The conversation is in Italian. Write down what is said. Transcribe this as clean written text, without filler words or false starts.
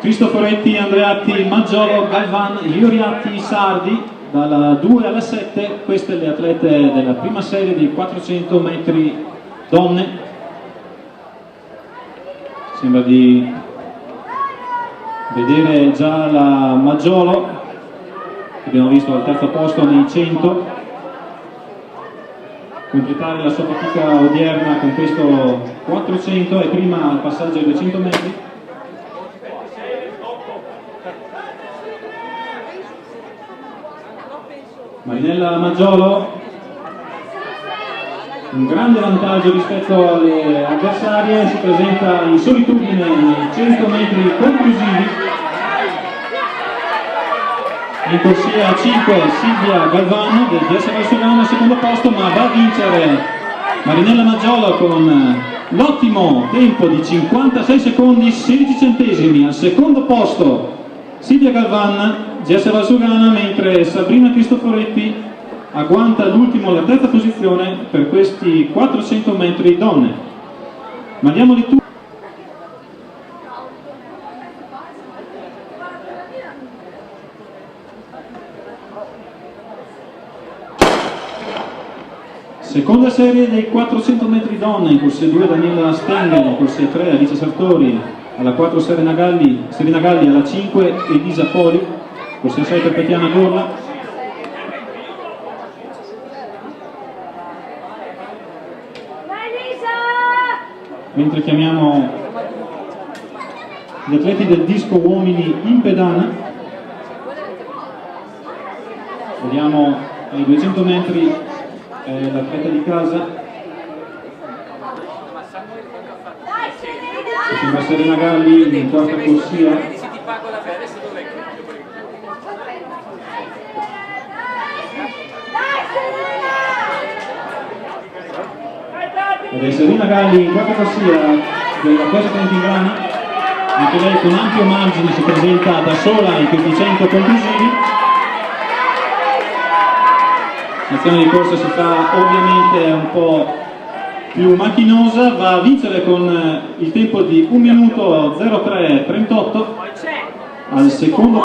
Cristoforetti, Andreatti, Maggiolo, Galvan, Ioriatti, Sardi, dalla 2 alla 7, queste le atlete della prima serie di 400 metri donne. Sembra di vedere già la Maggiolo, che abbiamo visto al terzo posto nei 100, completare la sua fatica odierna con questo 400 e prima il passaggio ai 200 metri. Marinella Maggiolo, un grande vantaggio rispetto alle avversarie, si presenta in solitudine nei 100 metri conclusivi. In corsia a 5 Silvia Galvano del DS Valsugana al secondo posto, ma va a vincere Marinella Maggiolo con l'ottimo tempo di 56 secondi 16 centesimi. Al secondo posto Silvia Galvan, GS Valsugana, mentre Sabrina Cristoforetti agguanta l'ultimo, la terza posizione per questi 400 metri donne. Ma diamoli tutti. Seconda serie dei 400 metri donne, in corsia 2 Daniela Stengel, in corsia 3 Alice Sartori, alla 4 Serena Galli, alla 5 Elisa Poli, corsia 6 per Tatiana Gorla. Mentre chiamiamo gli atleti del disco uomini in pedana, vediamo ai 200 metri l'atleta di casa, sembra Serena Galli in quarta corsia. Ed è Serena Galli in quarta corsia della Cosa Trentingrana, anche lei con ampio margine si presenta da sola in questi 100 conclusivi. L'azione di corsa si fa ovviamente un po' più macchinosa, va a vincere con il tempo di 1 minuto 03:38 al secondo